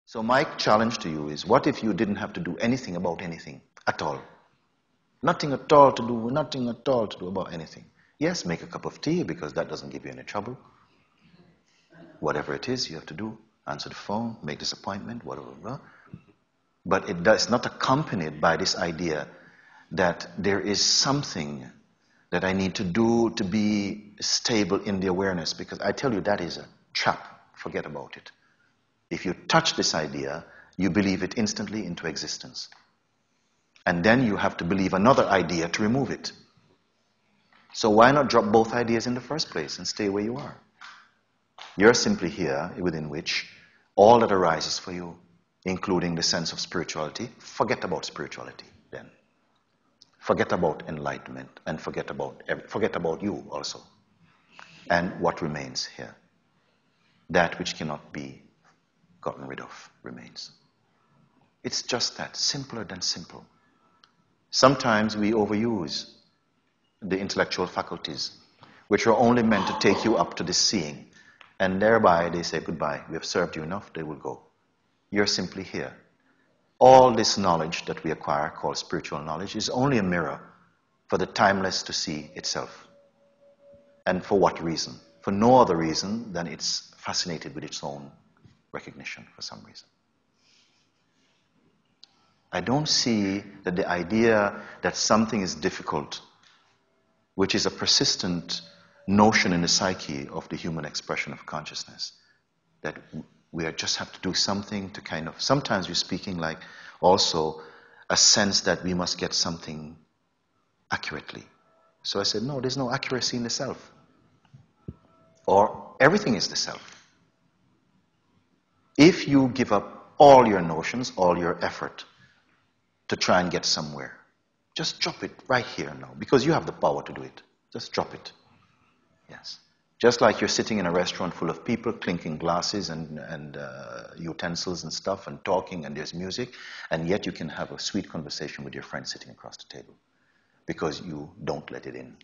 So my challenge to you is, what if you didn't have to do anything about anything at all? Nothing at all to do, nothing at all to do about anything. Yes, make a cup of tea because that doesn't give you any trouble. Whatever it is you have to do, answer the phone, make this appointment, whatever. But it's not accompanied by this idea that there is something that I need to do to be stable in the awareness, because I tell you that is a trap. Forget about it. If you touch this idea, you believe it instantly into existence. And then you have to believe another idea to remove it. So why not drop both ideas in the first place and stay where you are? You're simply here within which all that arises for you, including the sense of spirituality, forget about spirituality then. Forget about enlightenment and forget about you also. And what remains here? That which cannot be gotten rid of remains. It's just that, simpler than simple. Sometimes we overuse the intellectual faculties, which are only meant to take you up to this seeing, and thereby they say goodbye. We have served you enough, they will go. You're simply here. All this knowledge that we acquire, called spiritual knowledge, is only a mirror for the timeless to see itself. And for what reason? For no other reason than it's fascinated with its own recognition for some reason. I don't see that the idea that something is difficult, which is a persistent notion in the psyche of the human expression of consciousness, that we just have to do something to kind of, sometimes we're speaking like also a sense that we must get something accurately. So I said, no, there's no accuracy in the self. Or everything is the self. If you give up all your notions, all your effort to try and get somewhere, just drop it right here now, because you have the power to do it. Just drop it. Yes. Just like you're sitting in a restaurant full of people, clinking glasses and utensils and stuff, and talking, and there's music, and yet you can have a sweet conversation with your friend sitting across the table, because you don't let it in.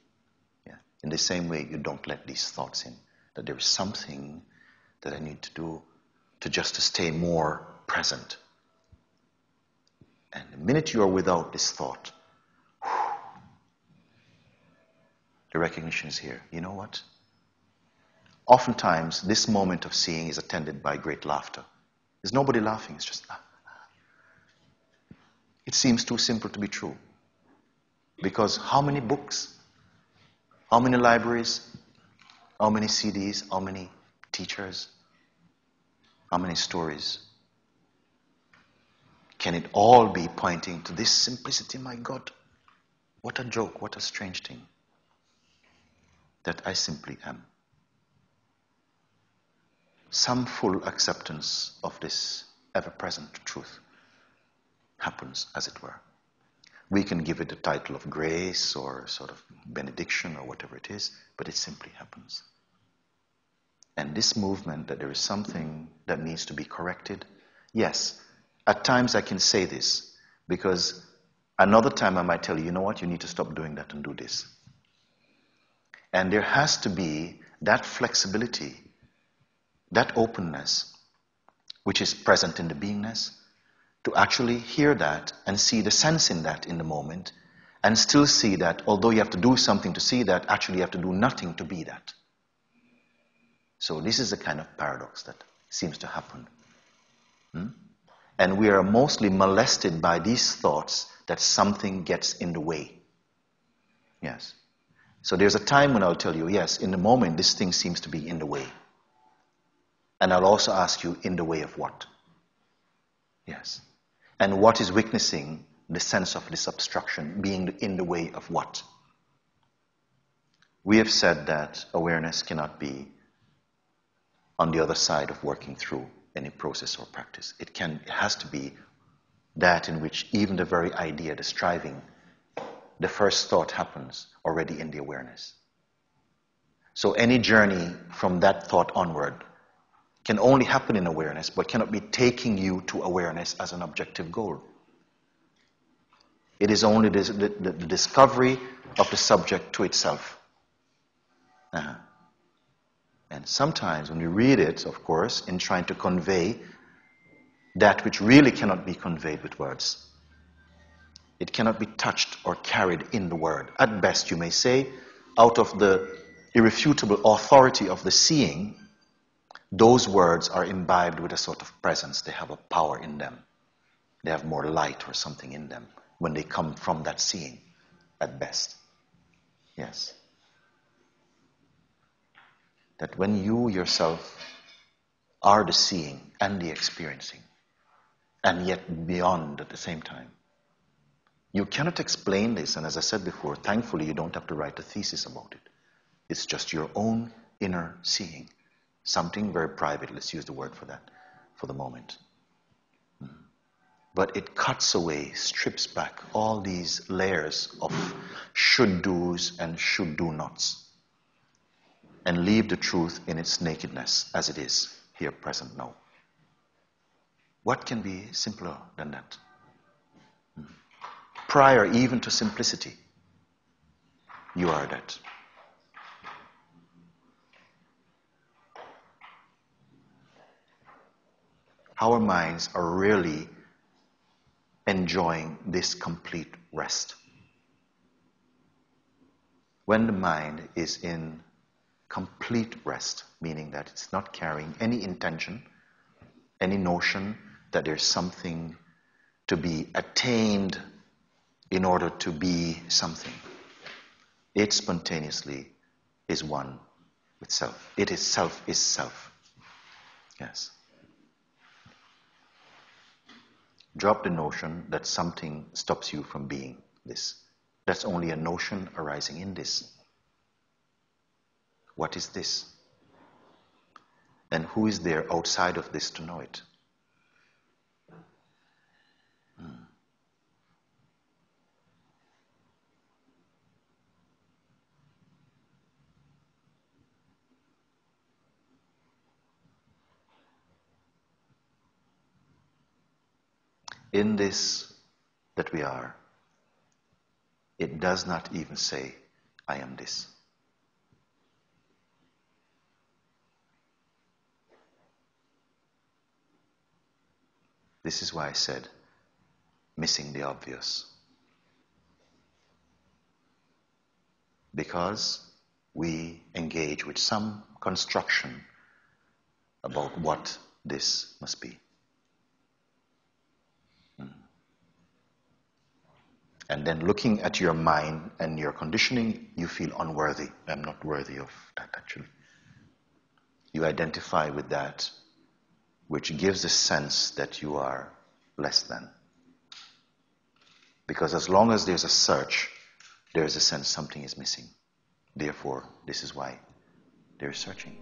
Yeah. In the same way, you don't let these thoughts in, that there is something that I need to do to stay more present. And the minute you are without this thought, the recognition is here. You know what? Oftentimes, this moment of seeing is attended by great laughter. There's nobody laughing, it's just... It seems too simple to be true. Because how many books, how many libraries, how many CDs, how many teachers, how many stories? Can it all be pointing to this simplicity? My God, what a joke, what a strange thing. That I simply am. Some full acceptance of this ever-present truth happens, as it were. We can give it the title of grace or sort of benediction or whatever it is, but it simply happens. And this movement that there is something that needs to be corrected, yes, at times I can say this, because another time I might tell you, you know what, you need to stop doing that and do this. And there has to be that flexibility, that openness, which is present in the beingness, to actually hear that and see the sense in that in the moment, and still see that although you have to do something to see that, actually you have to do nothing to be that. So this is a kind of paradox that seems to happen. And we are mostly molested by these thoughts that something gets in the way. Yes. So there's a time when I'll tell you, yes, in the moment this thing seems to be in the way. And I'll also ask you, in the way of what? Yes. And what is witnessing the sense of this obstruction being in the way of what? We have said that awareness cannot be on the other side of working through any process or practice. It has to be that in which even the very idea, the striving, the first thought happens already in the awareness. So any journey from that thought onward can only happen in awareness, but cannot be taking you to awareness as an objective goal. It is only the discovery of the subject to itself. And sometimes when we read it, of course, in trying to convey that which really cannot be conveyed with words. It cannot be touched or carried in the word. At best, you may say, out of the irrefutable authority of the seeing, those words are imbibed with a sort of presence. They have a power in them. They have more light or something in them when they come from that seeing, at best. Yes. That when you yourself are the seeing and the experiencing, and yet beyond at the same time, you cannot explain this, and as I said before, thankfully you don't have to write a thesis about it. It's just your own inner seeing. Something very private, let's use the word for that, for the moment. But it cuts away, strips back all these layers of should-dos and should-do-nots, and leave the truth in its nakedness as it is, here present now. What can be simpler than that? Prior even to simplicity, you are that. Our minds are really enjoying this complete rest. When the mind is in complete rest, meaning that it's not carrying any intention, any notion that there's something to be attained in order to be something. It spontaneously is one with self. It itself is self. Yes. Drop the notion that something stops you from being this. That's only a notion arising in this. What is this? And who is there outside of this to know it? In this that we are, it does not even say, I am this. This is why I said, missing the obvious. Because we engage with some construction about what this must be. And then looking at your mind and your conditioning, you feel unworthy. I'm not worthy of that, actually. You identify with that, which gives a sense that you are less than. Because as long as there's a search, there is a sense something is missing. Therefore, this is why they're searching.